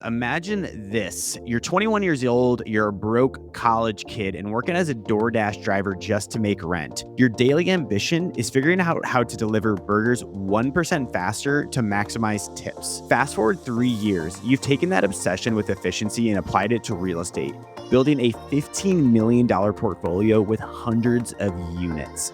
Imagine this. You're 21 years old, you're a broke college kid and working as a DoorDash driver just to make rent. Your daily ambition is figuring out how to deliver burgers 1% faster to maximize tips. Fast forward 3 years, you've taken that obsession with efficiency and applied it to real estate, building a $15 million portfolio with hundreds of units.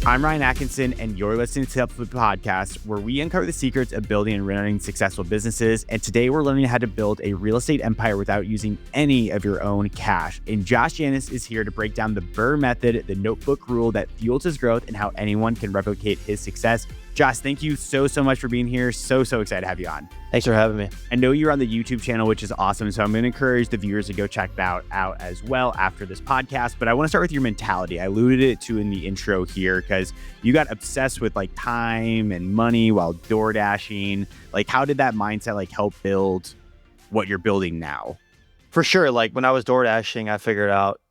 I'm Ryan Atkinson, and you're listening to the UpFlip podcast, where we uncover the secrets of building and running successful businesses. And today we're learning how to build a real estate empire without using any of your own cash. And Josh Janus is here to break down the BRRRR method, the notebook rule that fuels his growth, and how anyone can replicate his success. Josh, thank you so much for being here. So excited to have you on. Thanks for having me. I know you're on the YouTube channel, which is awesome. So I'm going to encourage the viewers to go check that out as well after this podcast. But I want to start with your mentality. I alluded it to in the intro here because you got obsessed with like time and money while door dashing. Like, how did that mindset like help build what you're building now? For sure. Like when I was door dashing, I figured out,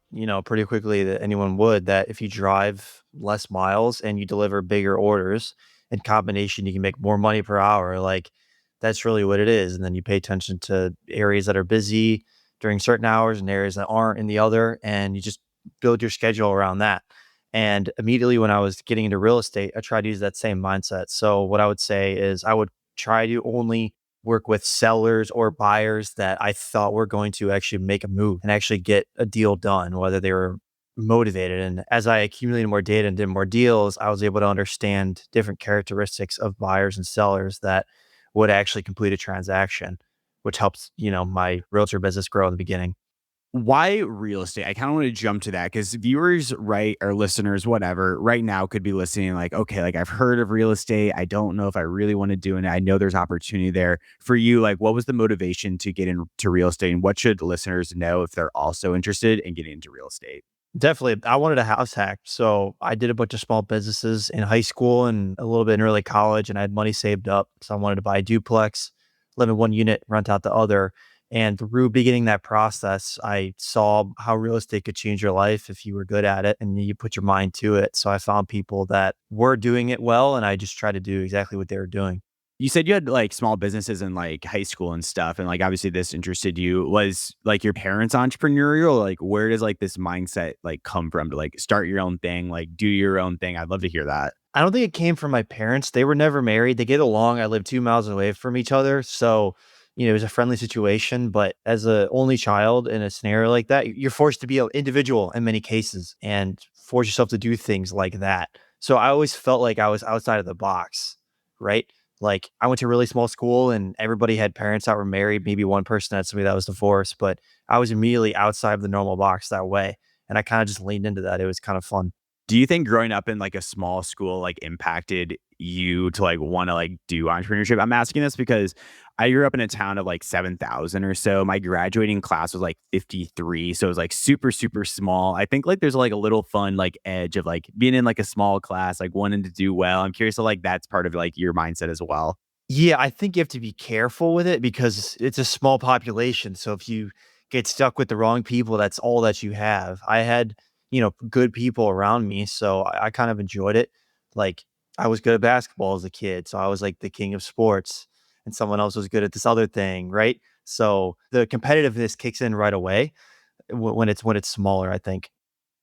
pretty quickly that anyone would, that if you drive less miles and you deliver bigger orders, in combination, you can make more money per hour. Like that's really what it is. And then you pay attention to areas that are busy during certain hours and areas that aren't in the other, and you just build your schedule around that. And immediately when I was getting into real estate, I tried to use that same mindset. So what I would say is I would try to only work with sellers or buyers that I thought were going to actually make a move and actually get a deal done, whether they were motivated. And as I accumulated more data and did more deals, I was able to understand different characteristics of buyers and sellers that would actually complete a transaction, which helps, my realtor business grow in the beginning. Why real estate? I kind of want to jump to that because viewers, right, or listeners, whatever, right now could be listening like, okay, like I've heard of real estate. I don't know if I really want to do it. I know there's opportunity there. For you, like what was the motivation to get into real estate, and what should listeners know if they're also interested in getting into real estate? Definitely. I wanted a house hack. So I did a bunch of small businesses in high school and a little bit in early college, and I had money saved up. So I wanted to buy a duplex, live in one unit, rent out the other. And through beginning that process, I saw how real estate could change your life if you were good at it and you put your mind to it. So I found people that were doing it well, and I just tried to do exactly what they were doing. You said you had like small businesses in like high school and stuff. And like, obviously this interested you. Was like your parents entrepreneurial? Like, where does like this mindset like come from to like start your own thing, like do your own thing? I'd love to hear that. I don't think it came from my parents. They were never married. They get along. I live 2 miles away from each other. So, it was a friendly situation. But as a only child in a scenario like that, you're forced to be an individual in many cases and force yourself to do things like that. So I always felt like I was outside of the box, right? Like I went to a really small school and everybody had parents that were married. Maybe one person had somebody that was divorced, but I was immediately outside of the normal box that way. And I kind of just leaned into that. It was kind of fun. Do you think growing up in like a small school like impacted you to like want to like do entrepreneurship? I'm asking this because I grew up in a town of like 7,000 or so. My graduating class was like 53. So it was like super small. I think like there's like a little fun like edge of like being in like a small class, like wanting to do well. I'm curious if like that's part of like your mindset as well. Yeah, I think you have to be careful with it because it's a small population. So if you get stuck with the wrong people, that's all that you have. I had, good people around me. So I kind of enjoyed it. Like I was good at basketball as a kid. So I was like the king of sports, and someone else was good at this other thing. Right. So the competitiveness kicks in right away when it's smaller, I think.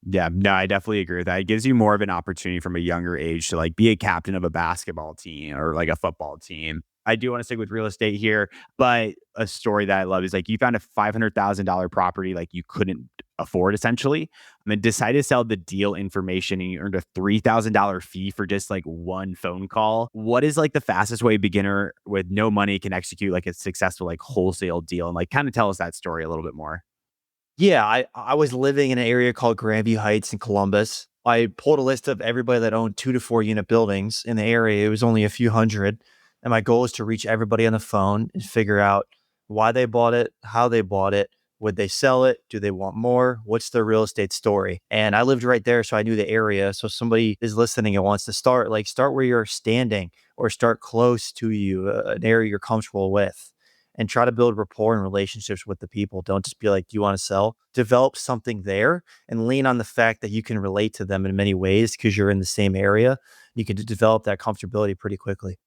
Yeah, no, I definitely agree with that. It gives you more of an opportunity from a younger age to like be a captain of a basketball team or like a football team. I do want to stick with real estate here, but a story that I love is like you found a $500,000 property like you couldn't afford essentially, and then decided to sell the deal information, and you earned a $3,000 fee for just like one phone call. What is like the fastest way a beginner with no money can execute like a successful like wholesale deal? And like kind of tell us that story a little bit more. Yeah, I was living in an area called Grandview Heights in Columbus. I pulled a list of everybody that owned 2 to 4 unit buildings in the area. It was only a few hundred. And my goal is to reach everybody on the phone and figure out why they bought it, how they bought it, would they sell it? Do they want more? What's their real estate story? And I lived right there, so I knew the area. So if somebody is listening and wants to start, like start where you're standing or start close to you, an area you're comfortable with, and try to build rapport and relationships with the people. Don't just be like, do you want to sell? Develop something there and lean on the fact that you can relate to them in many ways because you're in the same area. You can develop that comfortability pretty quickly.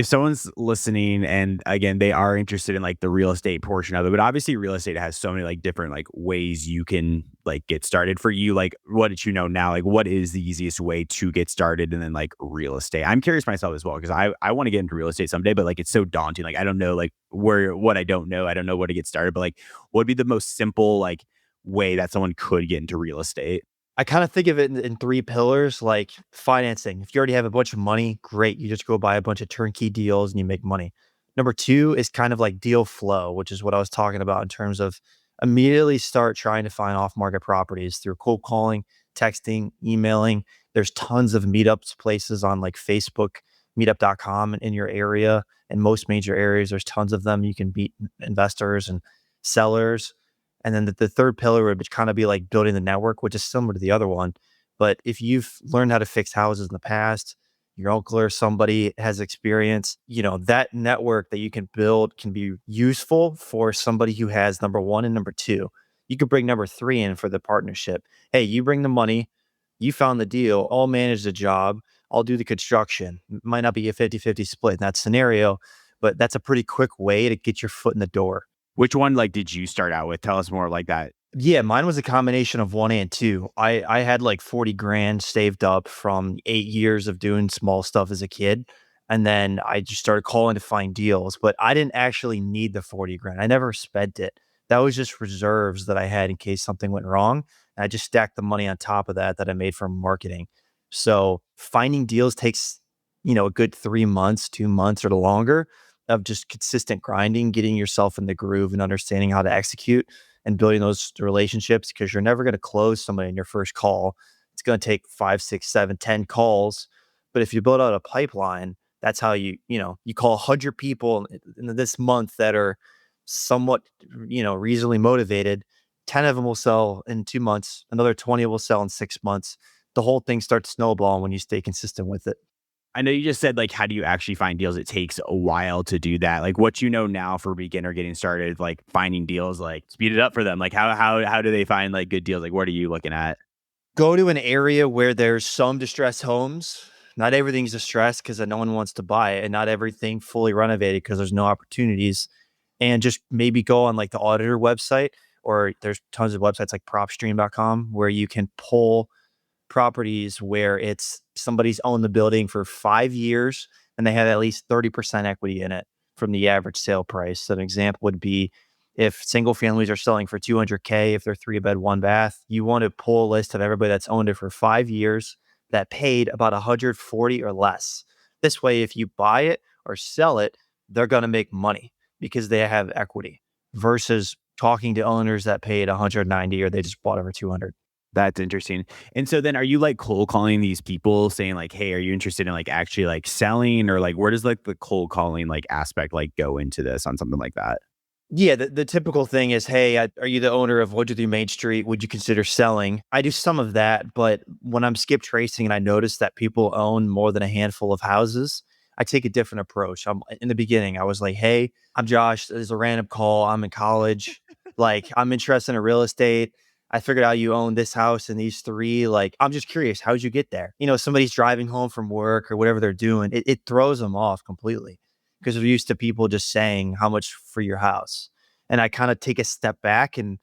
if someone's listening and again they are interested in like the real estate portion of it, but obviously real estate has so many like different like ways you can like get started. For you, like what did you know now, like what is the easiest way to get started and then like real estate? I'm curious myself as well because I want to get into real estate someday, but like it's so daunting. Like I don't know like where what I don't know, I don't know where to get started, but like what would be the most simple like way that someone could get into real estate? I kind of think of it in three pillars, like financing. If you already have a bunch of money, great. You just go buy a bunch of turnkey deals and you make money. Number two is kind of like deal flow, which is what I was talking about in terms of immediately start trying to find off market properties through cold calling, texting, emailing. There's tons of meetups places on like Facebook, meetup.com in your area. In most major areas, there's tons of them. You can meet investors and sellers. And then the third pillar would kind of be like building the network, which is similar to the other one. But if you've learned how to fix houses in the past, your uncle or somebody has experience, that network that you can build can be useful for somebody who has number one and number two. You could bring number three in for the partnership. Hey, you bring the money, you found the deal, I'll manage the job, I'll do the construction. Might not be a 50-50 split in that scenario, but that's a pretty quick way to get your foot in the door. Which one like did you start out with? Tell us more like that. Yeah, mine was a combination of one and two. I had like 40 grand saved up from 8 years of doing small stuff as a kid. And then I just started calling to find deals, but I didn't actually need the 40 grand. I never spent it. That was just reserves that I had in case something went wrong. And I just stacked the money on top of that I made from marketing. So finding deals takes, a good 3 months, 2 months or longer of just consistent grinding, getting yourself in the groove and understanding how to execute and building those relationships, because you're never going to close somebody in your first call. It's going to take 5, 6, 7, 10 calls. But if you build out a pipeline, that's how you call 100 people in this month that are somewhat, reasonably motivated. 10 of them will sell in 2 months. Another 20 will sell in 6 months. The whole thing starts snowballing when you stay consistent with it. I know you just said like how do you actually find deals? It takes a while to do that. Like what you know now for a beginner getting started, like finding deals, like speed it up for them. Like how do they find like good deals? Like what are you looking at? Go to an area where there's some distressed homes. Not everything's distressed because no one wants to buy it, and not everything fully renovated because there's no opportunities. And just maybe go on like the auditor website, or there's tons of websites like propstream.com where you can pull properties where it's somebody's owned the building for 5 years and they have at least 30% equity in it from the average sale price. So an example would be if single families are selling for 200K, if they're 3-bed, 1-bath, you want to pull a list of everybody that's owned it for 5 years that paid about 140 or less. This way, if you buy it or sell it, they're going to make money because they have equity versus talking to owners that paid 190 or they just bought it for 200. That's interesting. And so then are you like cold calling these people saying like, hey, are you interested in like actually like selling, or like where does like the cold calling like aspect like go into this on something like that? Yeah, the typical thing is, hey, are you the owner of 123 Main Street? Would you consider selling? I do some of that, but when I'm skip tracing and I notice that people own more than a handful of houses, I take a different approach. In the beginning, I was like, hey, I'm Josh. There's a random call. I'm in college. Like, I'm interested in real estate. I figured out you own this house and these three. Like, I'm just curious, how'd you get there? Somebody's driving home from work or whatever they're doing. It throws them off completely because we're used to people just saying how much for your house. And I kind of take a step back and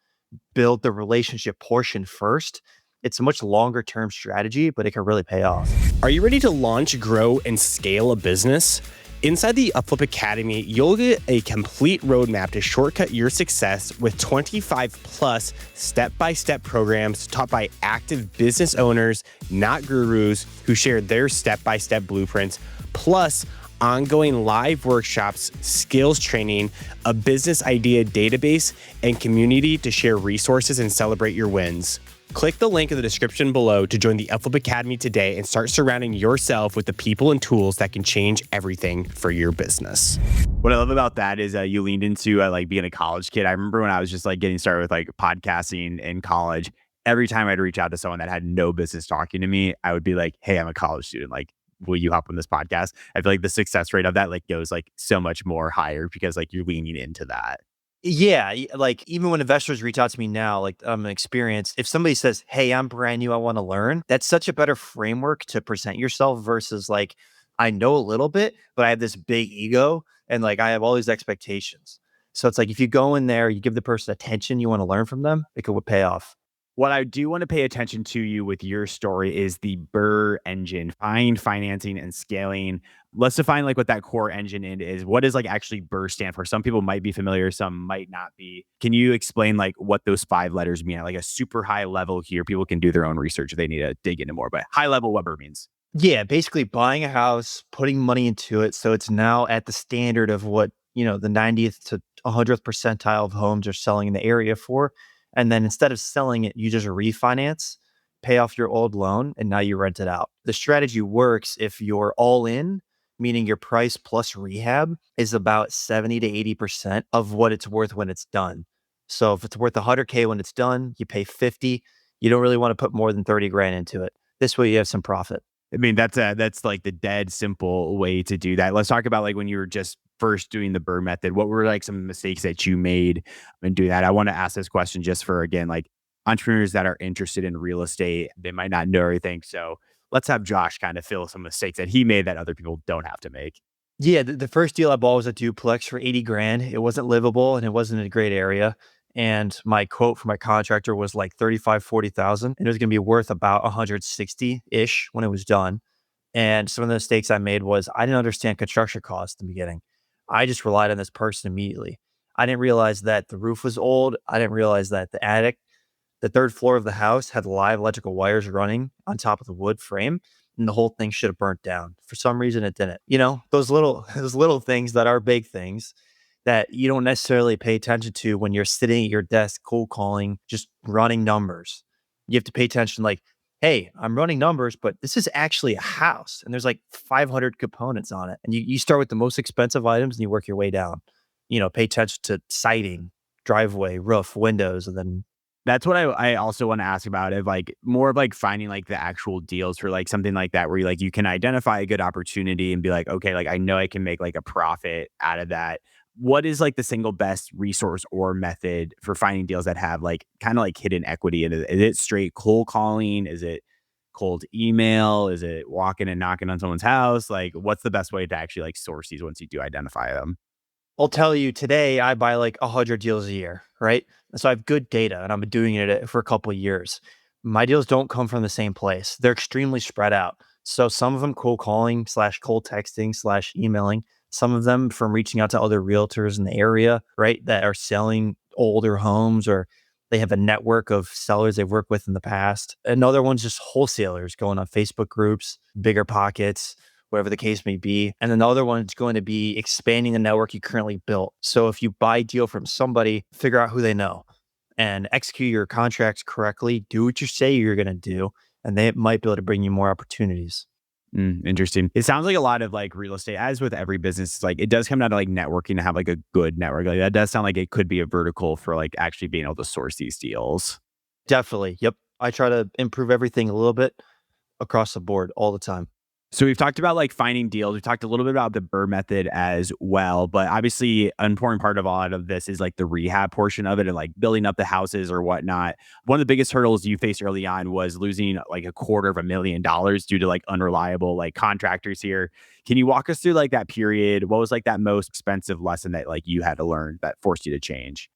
build the relationship portion first. It's a much longer term strategy, but it can really pay off. Are you ready to launch, grow, and scale a business? Inside the UpFlip Academy, you'll get a complete roadmap to shortcut your success with 25 plus step-by-step programs taught by active business owners, not gurus, who share their step-by-step blueprints, plus ongoing live workshops, skills training, a business idea database, and community to share resources and celebrate your wins. Click the link in the description below to join the UpFlip Academy today and start surrounding yourself with the people and tools that can change everything for your business. What I love about that is you leaned into like being a college kid. I remember when I was just like getting started with like podcasting in college, every time I'd reach out to someone that had no business talking to me, I would be like, hey, I'm a college student. Like, will you hop on this podcast? I feel like the success rate of that like goes like so much more higher because like you're leaning into that. Yeah, like even when investors reach out to me now, like I'm experienced, if somebody says, hey, I'm brand new, I want to learn, that's such a better framework to present yourself versus like, I know a little bit, but I have this big ego and like I have all these expectations. So it's like if you go in there, you give the person attention, you want to learn from them, it could pay off. What I do want to pay attention to you with your story is the BRRRR engine, find, financing, and scaling. Let's define like what that core engine is. What does like actually BRRRR stand for? Some people might be familiar, some might not be. Can you explain like what those 5 letters mean at like a super high level here? People can do their own research if they need to dig into more, but high level what BRRRR means. Yeah, basically buying a house, putting money into it so it's now at the standard of what, the 90th to 100th percentile of homes are selling in the area for. And then instead of selling it, you just refinance, pay off your old loan, and now you rent it out. The strategy works if you're all in, meaning your price plus rehab is about 70 to 80% of what it's worth when it's done. So if it's worth 100K when it's done, you pay 50. You don't really want to put more than 30 grand into it. This way you have some profit. I mean, that's like the dead simple way to do that. Let's talk about like when you were just first doing the BRRRR method. What were like some mistakes that you made and do that? I want to ask this question just for again, like entrepreneurs that are interested in real estate. They might not know everything. So let's have Josh kind of fill some mistakes that he made that other people don't have to make. Yeah, the first deal I bought was a duplex for 80 grand. It wasn't livable and it wasn't in a great area. And my quote for my contractor was like 35, 40,000. And it was going to be worth about 160-ish when it was done. And some of the mistakes I made was I didn't understand construction costs in the beginning. I just relied on this person immediately. I didn't realize that the roof was old. I didn't realize that the third floor of the house had live electrical wires running on top of the wood frame, and the whole thing should have burnt down. For some reason, it didn't. Those little things that are big things that you don't necessarily pay attention to when you're sitting at your desk, cold calling, just running numbers. You have to pay attention, like, hey, I'm running numbers, but this is actually a house, and there's like 500 components on it. And you start with the most expensive items, and you work your way down. Pay attention to siding, driveway, roof, windows, and then That's what I also want to ask about of like more of like finding like the actual deals for like something like that where you can identify a good opportunity and be like, okay, like I know I can make like a profit out of that. What is like the single best resource or method for finding deals that have like kind of like hidden equity in it? Is it straight cold calling? Is it cold email? Is it walking and knocking on someone's house? Like what's the best way to actually like source these once you do identify them? I'll tell you today I buy like 100 deals a year, right? So I have good data and I've been doing it for a couple of years. My deals don't come from the same place. They're extremely spread out. So some of them cold calling slash cold texting slash emailing, some of them from reaching out to other realtors in the area, right? That are selling older homes or they have a network of sellers they've worked with in the past. Another one's just wholesalers going on Facebook groups, bigger pockets, whatever the case may be. And another one is going to be expanding the network you currently built. So if you buy a deal from somebody, figure out who they know and execute your contracts correctly. Do what you say you're going to do, and they might be able to bring you more opportunities. Interesting. It sounds like a lot of like real estate, as with every business, like it does come down to like networking to have like a good network. Like that does sound like it could be a vertical for like actually being able to source these deals. Definitely. Yep. I try to improve everything a little bit across the board all the time. So we've talked about like finding deals. We've talked a little bit about the BRRRR method as well, but obviously an important part of a lot of this is like the rehab portion of it and like building up the houses or whatnot. One of the biggest hurdles you faced early on was losing like $250,000 due to like unreliable like contractors here. Can you walk us through like that period? What was like that most expensive lesson that like you had to learn that forced you to change?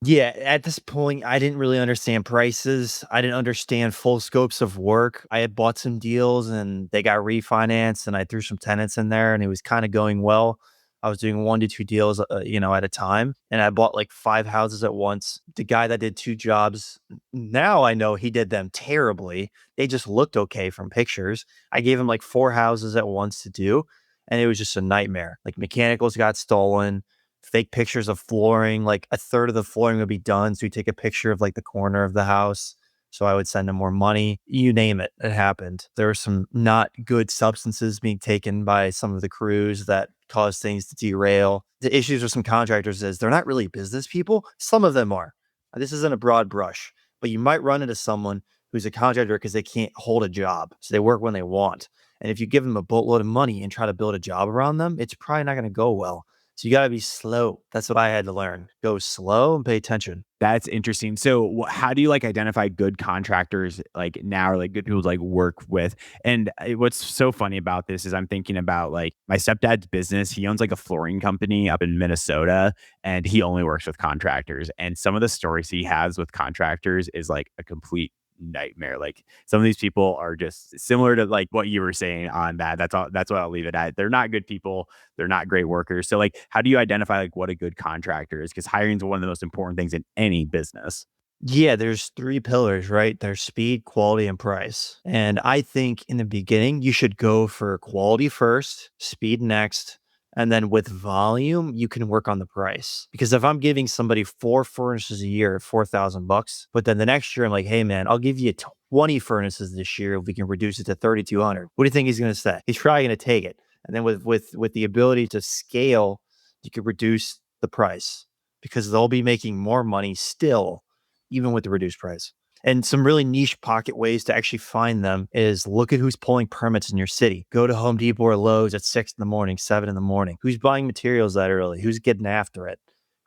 Yeah, at this point, I didn't really understand prices. I didn't understand full scopes of work. I had bought some deals and they got refinanced, and I threw some tenants in there, and it was kind of going well. I was doing 1 to 2 deals, at a time, and I bought like 5 houses at once. The guy that did 2 jobs, now I know he did them terribly. They just looked okay from pictures. I gave him like 4 houses at once to do, and it was just a nightmare. Like mechanicals got stolen, fake pictures of flooring, like a third of the flooring would be done. So you take a picture of like the corner of the house. So I would send them more money. You name it, it happened. There were some not good substances being taken by some of the crews that caused things to derail. The issues with some contractors is they're not really business people. Some of them are. This isn't a broad brush, but you might run into someone who's a contractor because they can't hold a job. So they work when they want. And if you give them a boatload of money and try to build a job around them, it's probably not going to go well. So you got to be slow. That's what I had to learn. Go slow and pay attention. That's interesting. So how do you like identify good contractors like now, or like good people to like work with? And what's so funny about this is I'm thinking about like my stepdad's business. He owns like a flooring company up in Minnesota, and he only works with contractors. And some of the stories he has with contractors is like a complete nightmare. Like some of these people are just similar to like what you were saying on that. That's all. That's what I'll leave it at. They're not good people. They're not great workers. So like, how do you identify like what a good contractor is? Because hiring is one of the most important things in any business. Yeah, there's three pillars, right? There's speed, quality, and price. And I think in the beginning, you should go for quality first, speed next, and then with volume, you can work on the price. Because if I'm giving somebody 4 furnaces a year at $4,000, but then the next year I'm like, hey man, I'll give you 20 furnaces this year if we can reduce it to 3,200. What do you think he's going to say? He's probably going to take it. And then with the ability to scale, you could reduce the price because they'll be making more money still even with the reduced price. And some really niche pocket ways to actually find them is look at who's pulling permits in your city. Go to Home Depot or Lowe's at 6 in the morning, 7 in the morning. Who's buying materials that early? Who's getting after it,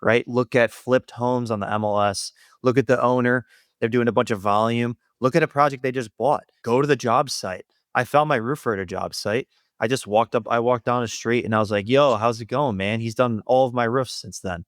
right? Look at flipped homes on the MLS. Look at the owner. They're doing a bunch of volume. Look at a project they just bought. Go to the job site. I found my roofer at a job site. I walked down the street and I was like, yo, how's it going, man? He's done all of my roofs since then.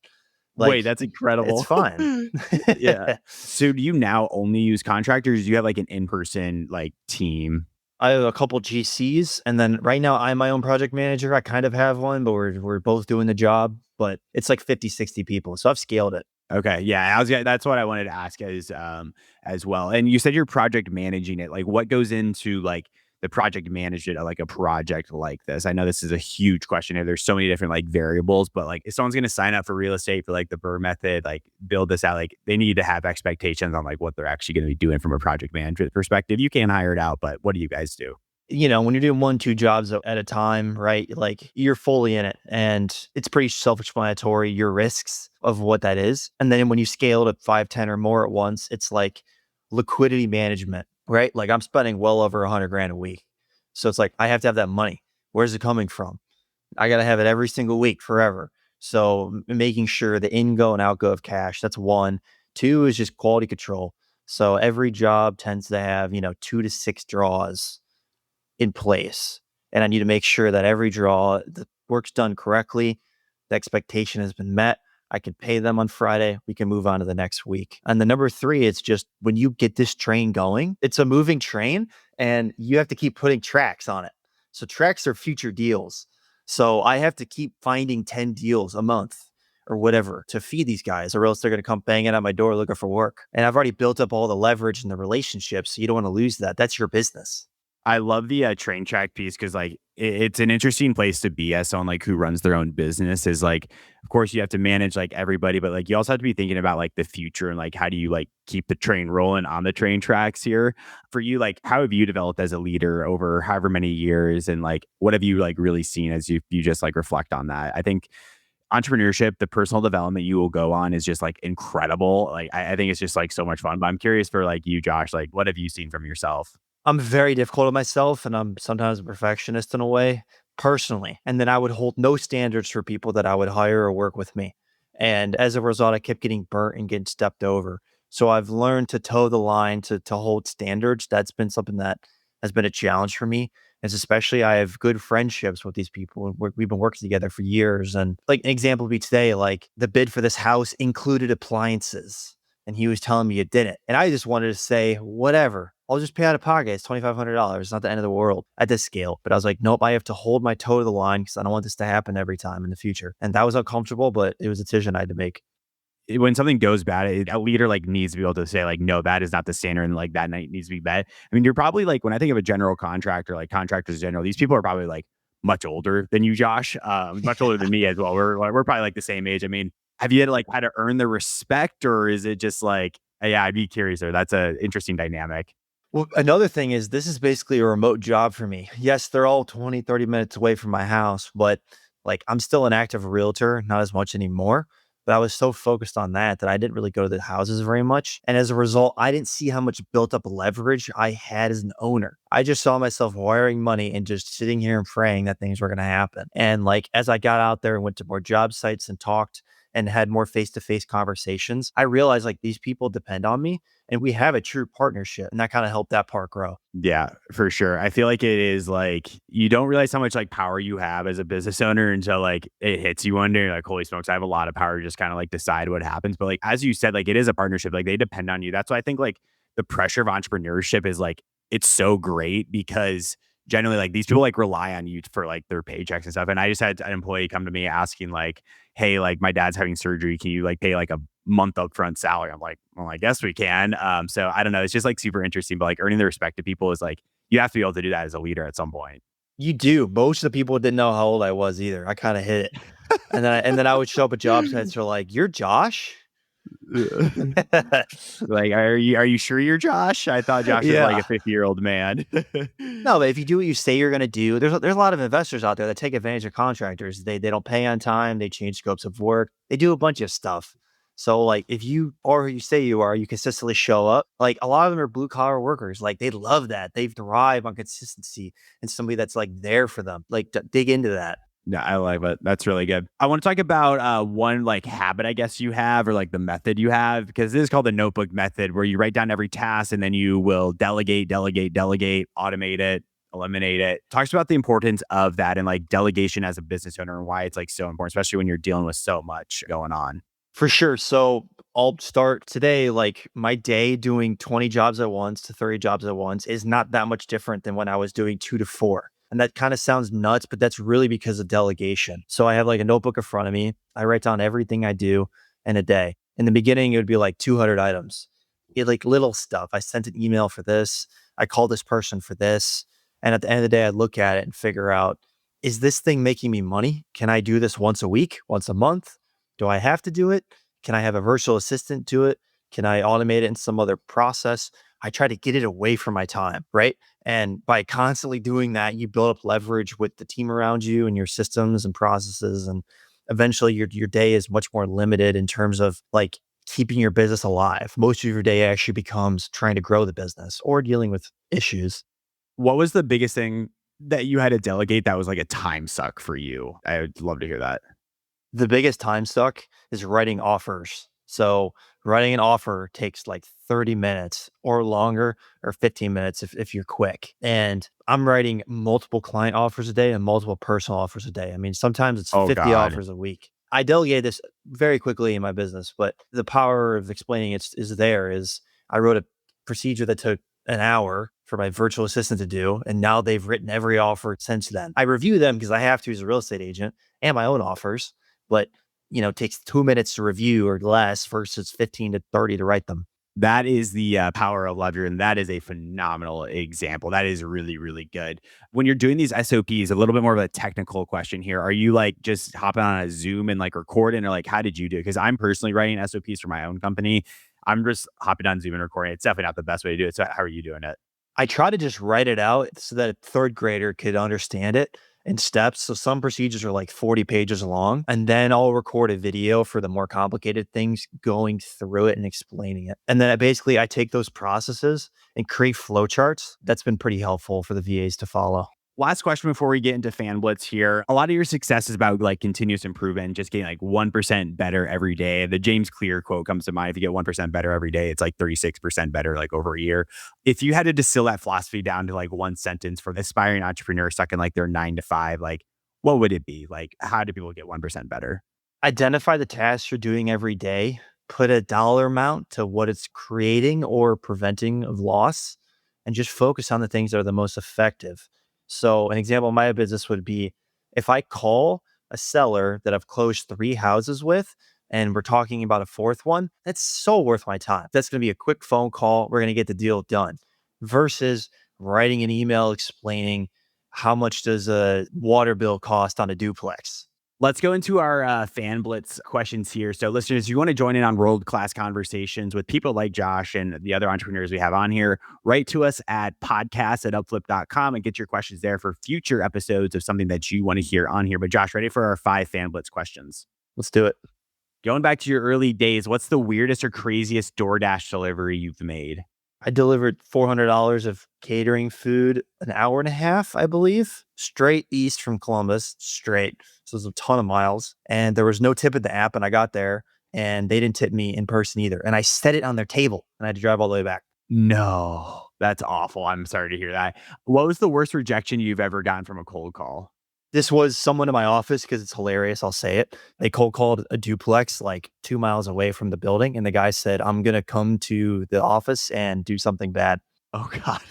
Wait, Like, that's incredible. it's fine. Yeah. So do you now only use contractors? Do you have like an in-person like team? I have a couple GCs, and then right now I'm my own project manager. I kind of have one, but we're both doing the job, but it's like 50, 60 people. So I've scaled it. Okay. Yeah. That's what I wanted to ask as well. And you said you're project managing it. Like what goes into like the project management of like a project like this? I know this is a huge question here. There's so many different like variables, but like if someone's going to sign up for real estate for like the BRRRR method, like build this out, like they need to have expectations on like what they're actually going to be doing from a project management perspective. You can't hire it out, but what do you guys do? You know, when you're doing 1, 2 jobs at a time, right? Like you're fully in it and it's pretty self-explanatory, your risks of what that is. And then when you scale to 5, 10 or more at once, it's like liquidity management, right? Like I'm spending well over 100 grand a week. So it's like, I have to have that money. Where's it coming from? I got to have it every single week forever. So making sure the in-go and out-go of cash, that's one. Two is just quality control. So every job tends to have, 2 to 6 draws in place. And I need to make sure that every draw, the work's done correctly, the expectation has been met. I can pay them on Friday. We can move on to the next week. And the number 3, it's just when you get this train going, it's a moving train and you have to keep putting tracks on it. So tracks are future deals. So I have to keep finding 10 deals a month or whatever to feed these guys, or else they're going to come banging at my door looking for work. And I've already built up all the leverage and the relationships. So you don't want to lose that. That's your business. I love the train track piece because like it's an interesting place to be as someone like who runs their own business. Is like, of course you have to manage like everybody, but like you also have to be thinking about like the future and like how do you like keep the train rolling on the train tracks here. For you, like how have you developed as a leader over however many years, and like what have you like really seen as you just like reflect on that? I think entrepreneurship, the personal development you will go on is just like incredible. Like I think it's just like so much fun. But I'm curious for like you, Josh, like what have you seen from yourself? I'm very difficult on myself and I'm sometimes a perfectionist in a way personally. And then I would hold no standards for people that I would hire or work with me. And as a result, I kept getting burnt and getting stepped over. So I've learned to toe the line to hold standards. That's been something that has been a challenge for me. And especially I have good friendships with these people. We've been working together for years. And like an example would be today, like the bid for this house included appliances. And he was telling me it didn't. And I just wanted to say, whatever, I'll just pay out of pocket. It's $2,500. It's not the end of the world at this scale. But I was like, nope, I have to hold my toe to the line because I don't want this to happen every time in the future. And that was uncomfortable, but it was a decision I had to make. When something goes bad, a leader like needs to be able to say like, no, that is not the standard, and like that night needs to be met. I mean, you're probably like, when I think of a general contractor, like contractors in general, these people are probably like much older than you, Josh, much older than me as well. We're probably like the same age. I mean, have you had to earn the respect, or is it just like, yeah, I'd be curious there. That's a interesting dynamic. Well, another thing is this is basically a remote job for me. Yes, they're all 20, 30 minutes away from my house, but like I'm still an active realtor, not as much anymore. But I was so focused on that I didn't really go to the houses very much. And as a result, I didn't see how much built up leverage I had as an owner. I just saw myself wiring money and just sitting here and praying that things were going to happen. And like, as I got out there and went to more job sites and talked and had more face-to-face conversations, I realized like these people depend on me and we have a true partnership. And that kind of helped that part grow. Yeah, for sure. I feel like it is like you don't realize how much like power you have as a business owner until like it hits you one day. You're like, holy smokes, I have a lot of power to just kind of like decide what happens. But like as you said, like it is a partnership. Like they depend on you. That's why I think like the pressure of entrepreneurship is like it's so great because generally like these people like rely on you for like their paychecks and stuff. And I just had an employee come to me asking like, hey, like my dad's having surgery. Can you like pay like a month upfront salary? I'm like, well, I guess we can. So I don't know. It's just like super interesting, but like earning the respect of people is like, you have to be able to do that as a leader at some point. You do. Most of the people didn't know how old I was either. I kind of hit it. And then I would show up at job sites who are like, you're Josh? Like, are you sure you're Josh? I thought Josh was like a 50-year-old man. No, but if you do what you say you're going to do, there's a lot of investors out there that take advantage of contractors. They don't pay on time. They change scopes of work. They do a bunch of stuff. So like if you are who you say you are, you consistently show up. Like a lot of them are blue collar workers. Like they love that. They thrive on consistency and somebody that's like there for them. Like dig into that. No, I like it. That's really good. I want to talk about one like habit, I guess you have, or like the method you have, because this is called the notebook method, where you write down every task and then you will delegate, automate it, eliminate it. Talks about the importance of that and like delegation as a business owner and why it's like so important, especially when you're dealing with so much going on. For sure. So I'll start today. Like my day doing 20 jobs at once to 30 jobs at once is not that much different than when I was doing 2 to 4. And that kind of sounds nuts, but that's really because of delegation. So I have like a notebook in front of me. I write down everything I do in a day. In the beginning, it would be like 200 items. It like little stuff. I sent an email for this. I called this person for this. And at the end of the day, I look at it and figure out, is this thing making me money? Can I do this once a week, once a month? Do I have to do it? Can I have a virtual assistant do it? Can I automate it in some other process? I try to get it away from my time, right? And by constantly doing that, you build up leverage with the team around you and your systems and processes. And eventually your day is much more limited in terms of like keeping your business alive. Most of your day actually becomes trying to grow the business or dealing with issues. What was the biggest thing that you had to delegate that was like a time suck for you? I would love to hear that. The biggest time suck is writing offers. So writing an offer takes like 30 minutes or longer or 15 minutes if you're quick. And I'm writing multiple client offers a day and multiple personal offers a day. I mean, sometimes it's 50 offers a week. I delegate this very quickly in my business, but the power of explaining it is I wrote a procedure that took an hour for my virtual assistant to do. And now they've written every offer since then. I review them because I have to as a real estate agent and my own offers. But, it takes 2 minutes to review or less versus 15 to 30 to write them. That is the power of leverage. And that is a phenomenal example. That is really, really good. When you're doing these SOPs, a little bit more of a technical question here. Are you like just hopping on a Zoom and like recording, or like, how did you do it? Because I'm personally writing SOPs for my own company. I'm just hopping on Zoom and recording. It's definitely not the best way to do it. So how are you doing it? I try to just write it out so that a third grader could understand it in steps. So some procedures are like 40 pages long, and then I'll record a video for the more complicated things, going through it and explaining it. And then I take those processes and create flowcharts. That's been pretty helpful for the VAs to follow. Last question before we get into Fan Blitz here. A lot of your success is about like continuous improvement, just getting like 1% better every day. The James Clear quote comes to mind. If you get 1% better every day, it's like 36% better like over a year. If you had to distill that philosophy down to like one sentence for the aspiring entrepreneur stuck in like their 9 to 5, like what would it be? Like, how do people get 1% better? Identify the tasks you're doing every day, put a dollar amount to what it's creating or preventing of loss, and just focus on the things that are the most effective. So an example of my business would be if I call a seller that I've closed 3 houses with and we're talking about a 4th one, that's so worth my time. That's going to be a quick phone call. We're going to get the deal done versus writing an email explaining how much does a water bill cost on a duplex. Let's go into our Fan Blitz questions here. So listeners, if you want to join in on world-class conversations with people like Josh and the other entrepreneurs we have on here, write to us at podcast@upflip.com and get your questions there for future episodes of something that you want to hear on here. But Josh, ready for our 5 Fan Blitz questions? Let's do it. Going back to your early days, what's the weirdest or craziest DoorDash delivery you've made? I delivered $400 of catering food, an hour and a half, I believe, straight east from Columbus, straight. So it was a ton of miles. And there was no tip in the app. And I got there and they didn't tip me in person either. And I set it on their table and I had to drive all the way back. No, that's awful. I'm sorry to hear that. What was the worst rejection you've ever gotten from a cold call? This was someone in my office because it's hilarious. I'll say it. They cold called a duplex like 2 miles away from the building. And the guy said, I'm going to come to the office and do something bad. Oh, God.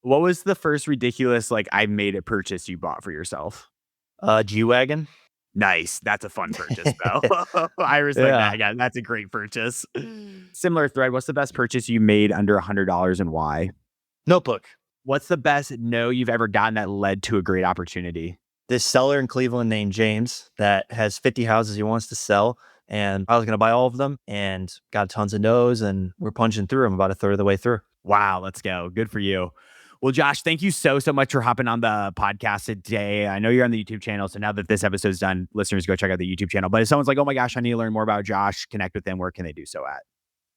What was the first ridiculous, like, I made a purchase you bought for yourself? G-Wagon. Nice. That's a fun purchase, though. I respect that. Yeah, that's a great purchase. Similar thread. What's the best purchase you made under $100 and why? Notebook. What's the best no you've ever gotten that led to a great opportunity? This seller in Cleveland named James that has 50 houses he wants to sell. And I was going to buy all of them and got tons of no's and we're punching through them about a third of the way through. Wow, let's go. Good for you. Well, Josh, thank you so much for hopping on the podcast today. I know you're on the YouTube channel. So now that this episode's done, listeners, go check out the YouTube channel. But if someone's like, oh my gosh, I need to learn more about Josh, connect with them, where can they do so at?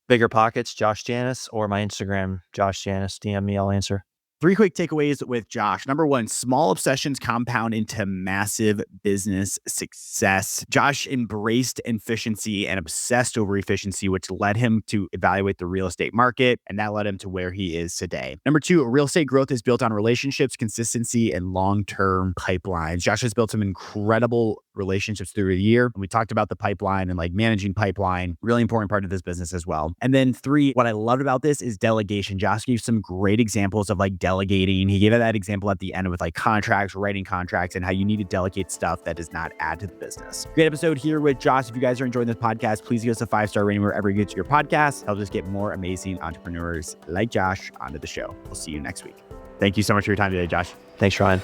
Bigger Pockets, Josh Janus, or my Instagram, Josh Janus. DM me, I'll answer. 3 quick takeaways with Josh. Number 1, small obsessions compound into massive business success. Josh embraced efficiency and obsessed over efficiency, which led him to evaluate the real estate market, and that led him to where he is today. Number 2, real estate growth is built on relationships, consistency, and long-term pipelines. Josh has built some incredible relationships through the year. We talked about the pipeline and like managing pipeline, really important part of this business as well. And then 3, what I loved about this is delegation. Josh gave some great examples of like delegating. He gave that example at the end with like contracts, writing contracts, and how you need to delegate stuff that does not add to the business. Great episode here with Josh. If you guys are enjoying this podcast, please give us a 5-star rating wherever you get your podcast. Help us get more amazing entrepreneurs like Josh onto the show. We'll see you next week. Thank you so much for your time today, Josh. Thanks, Ryan.